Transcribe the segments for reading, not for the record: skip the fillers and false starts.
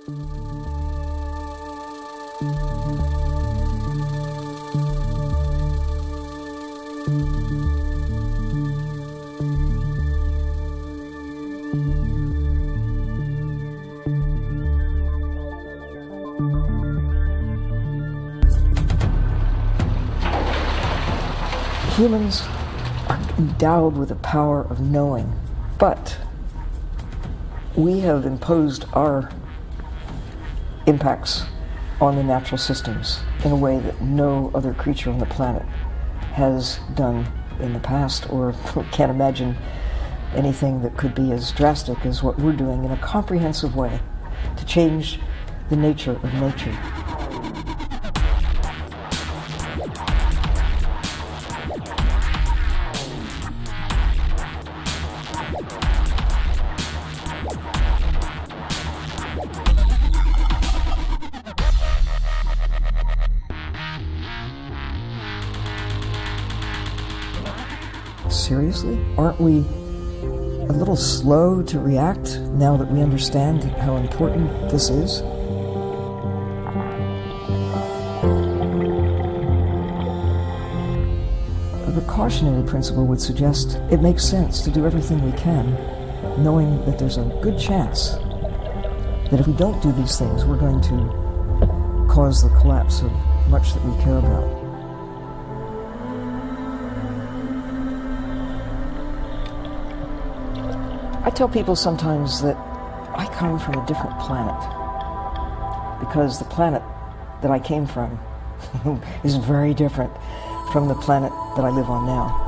Humans are endowed with the power of knowing, but we have imposed our impacts on the natural systems in a way that no other creature on the planet has done in the past, or can't imagine anything that could be as drastic as what we're doing in a comprehensive way to change the nature of nature. Seriously? Aren't we a little slow to react now that we understand how important this is? A precautionary principle would suggest it makes sense to do everything we can, knowing that there's a good chance that if we don't do these things, we're going to cause the collapse of much that we care about. I tell people sometimes that I come from a different planet because the planet that I came from is very different from the planet that I live on now.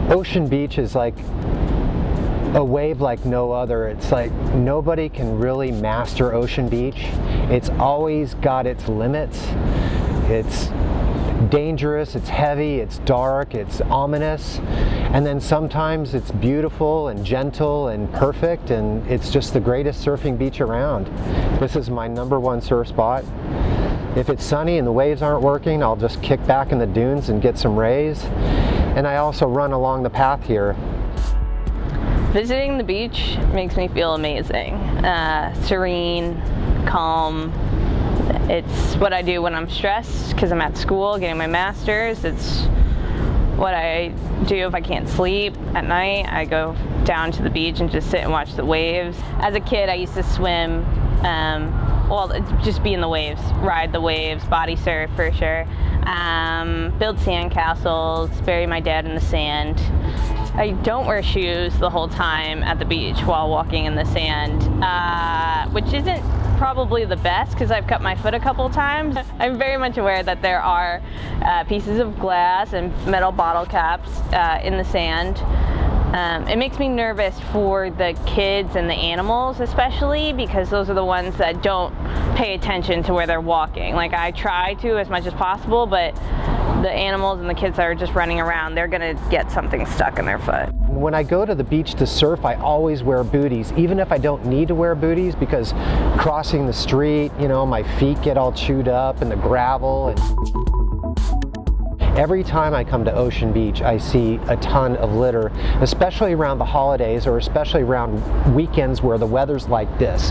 Ocean Beach is like a wave like no other. It's like nobody can really master Ocean Beach. It's always got its limits. It's dangerous, it's heavy, it's dark, it's ominous, and then sometimes it's beautiful and gentle and perfect, and it's just the greatest surfing beach around. This is my #1 surf spot. If it's sunny and the waves aren't working, I'll just kick back in the dunes and get some rays. And I also run along the path here. Visiting the beach makes me feel amazing. Serene, calm. It's what I do when I'm stressed because I'm at school getting my master's. It's what I do if I can't sleep at night. I go down to the beach and just sit and watch the waves. As a kid, I used to swim. Well, just be in the waves, ride the waves, body surf for sure. Build sandcastles, bury my dad in the sand. I don't wear shoes the whole time at the beach while walking in the sand, which isn't probably the best because I've cut my foot a couple times. I'm very much aware that there are pieces of glass and metal bottle caps in the sand. It makes me nervous for the kids and the animals especially because those are the ones that don't pay attention to where they're walking. Like I try to as much as possible, but the animals and the kids that are just running around, they're gonna get something stuck in their foot. When I go to the beach to surf, I always wear booties, even if I don't need to wear booties, because crossing the street, you know, my feet get all chewed up in the gravel. Every time I come to Ocean Beach, I see a ton of litter, especially around the holidays or especially around weekends where the weather's like this,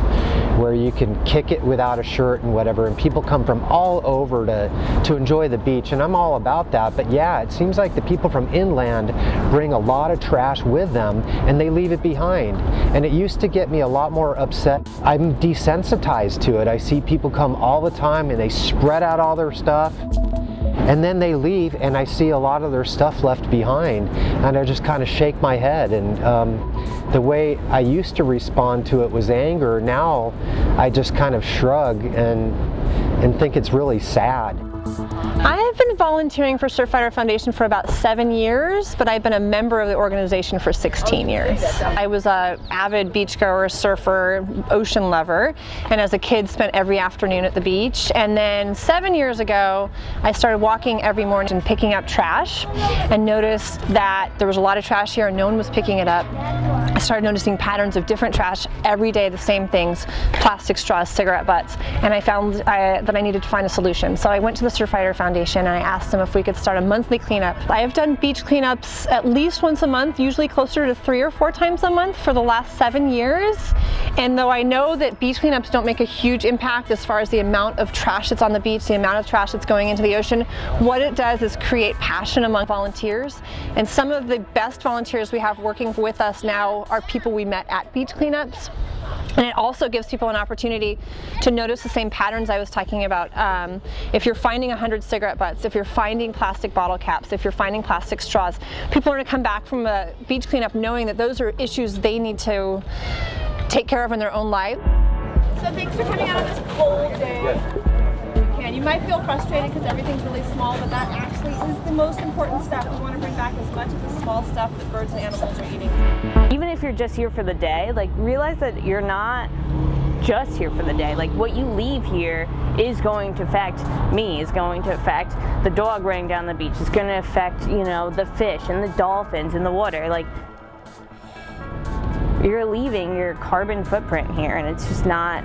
where you can kick it without a shirt and whatever, and people come from all over to enjoy the beach, and I'm all about that. But yeah, it seems like the people from inland bring a lot of trash with them and they leave it behind, and it used to get me a lot more upset. I'm desensitized to it. I see people come all the time and they spread out all their stuff, and then they leave and I see a lot of their stuff left behind, and I just kind of shake my head. And the way I used to respond to it was anger. Now I just kind of shrug and think it's really sad. I have been volunteering for Surfrider Foundation for about 7 years, but I've been a member of the organization for 16 years. I was an avid beachgoer, surfer, ocean lover, and as a kid spent every afternoon at the beach. And then 7 years ago, I started walking every morning and picking up trash, and noticed that there was a lot of trash here and no one was picking it up. I started noticing patterns of different trash every day, the same things: plastic straws, cigarette butts, and I found that I needed to find a solution. So I went to the Surfrider Foundation and I asked them if we could start a monthly cleanup. I have done beach cleanups at least once a month, usually closer to 3 or 4 times a month for the last 7 years. And though I know that beach cleanups don't make a huge impact as far as the amount of trash that's on the beach, the amount of trash that's going into the ocean, what it does is create passion among volunteers. And some of the best volunteers we have working with us now are people we met at beach cleanups. And it also gives people an opportunity to notice the same patterns I was talking about. If you're finding 100 cigarette butts, if you're finding plastic bottle caps, if you're finding plastic straws, people are going to come back from a beach cleanup knowing that those are issues they need to take care of in their own life. So thanks for coming out on this cold day. You might feel frustrated because everything's really small, but that actually is the most important step. We want to bring back as much of the small stuff that birds and animals are eating. Even if you're just here for the day, like, realize that you're not just here for the day. Like, what you leave here is going to affect me, is going to affect the dog running down the beach, it's going to affect, you know, the fish and the dolphins in the water. Like, you're leaving your carbon footprint here, and it's just not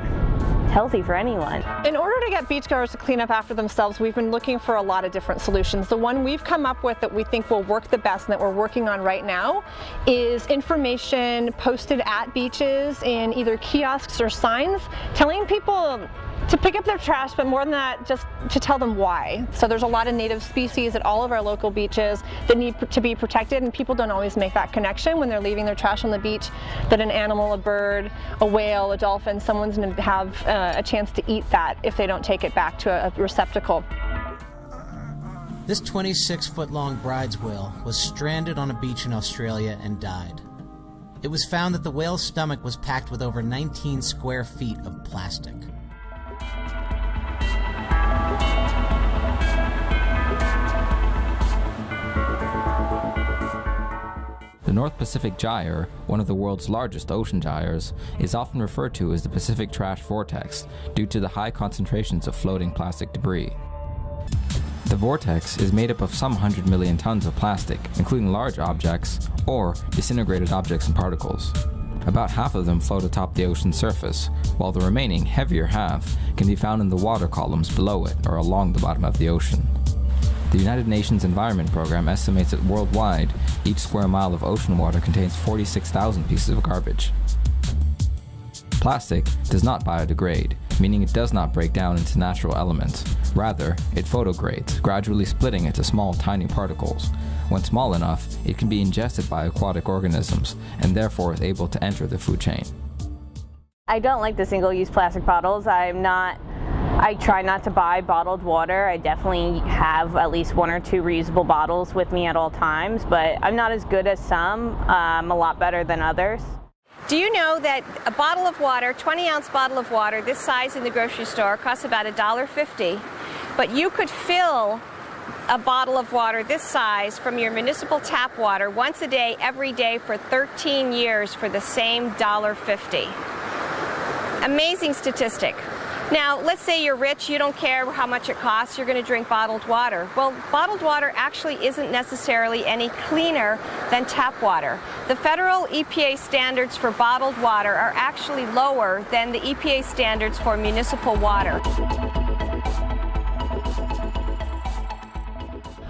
healthy for anyone. In order to get beachgoers to clean up after themselves, we've been looking for a lot of different solutions. The one we've come up with that we think will work the best and that we're working on right now is information posted at beaches in either kiosks or signs telling people to pick up their trash, but more than that, just to tell them why. So there's a lot of native species at all of our local beaches that need to be protected, and people don't always make that connection when they're leaving their trash on the beach, that an animal, a bird, a whale, a dolphin, someone's going to have a chance to eat that if they don't take it back to a receptacle. This 26-foot-long bride's whale was stranded on a beach in Australia and died. It was found that the whale's stomach was packed with over 19 square feet of plastic. The North Pacific Gyre, one of the world's largest ocean gyres, is often referred to as the Pacific Trash Vortex due to the high concentrations of floating plastic debris. The vortex is made up of some 100 million tons of plastic, including large objects or disintegrated objects and particles. About half of them float atop the ocean's surface, while the remaining, heavier half can be found in the water columns below it or along the bottom of the ocean. The United Nations Environment Program estimates that worldwide, each square mile of ocean water contains 46,000 pieces of garbage. Plastic does not biodegrade, meaning it does not break down into natural elements. Rather, it photodegrades, gradually splitting into small, tiny particles. When small enough, it can be ingested by aquatic organisms, and therefore is able to enter the food chain. I don't like the single-use plastic bottles. I try not to buy bottled water. I definitely have at least 1 or 2 reusable bottles with me at all times, but I'm not as good as some. I'm a lot better than others. Do you know that a bottle of water, 20-ounce bottle of water, this size in the grocery store, costs about $1.50, but you could fill a bottle of water this size from your municipal tap water once a day, every day for 13 years for the same $1.50. Amazing statistic. Now, let's say you're rich, you don't care how much it costs, you're going to drink bottled water. Well, bottled water actually isn't necessarily any cleaner than tap water. The federal EPA standards for bottled water are actually lower than the EPA standards for municipal water.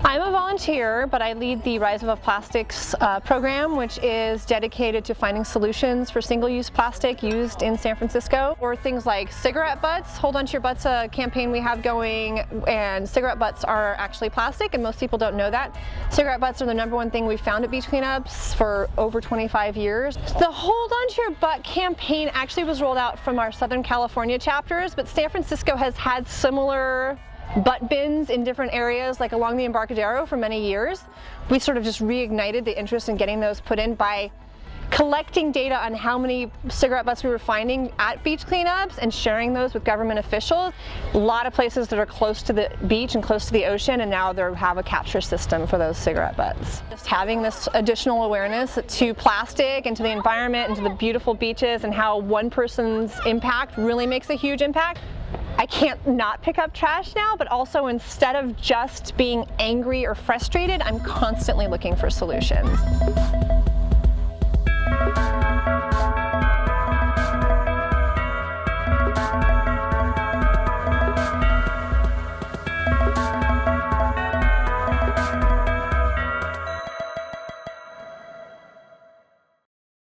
I'm a volunteer, but I lead the Rise Above Plastics program, which is dedicated to finding solutions for single-use plastic used in San Francisco. Or things like cigarette butts. Hold On to Your Butts, a campaign we have going, and cigarette butts are actually plastic, and most people don't know that. Cigarette butts are the #1 thing we found at beach cleanups for over 25 years. The Hold On to Your Butt campaign actually was rolled out from our Southern California chapters, but San Francisco has had similar butt bins in different areas, like along the Embarcadero, for many years. We sort of just reignited the interest in getting those put in by collecting data on how many cigarette butts we were finding at beach cleanups and sharing those with government officials. A lot of places that are close to the beach and close to the ocean, and now they have a capture system for those cigarette butts. Just having this additional awareness to plastic and to the environment and to the beautiful beaches and how one person's impact really makes a huge impact. I can't not pick up trash now, but also instead of just being angry or frustrated, I'm constantly looking for solutions.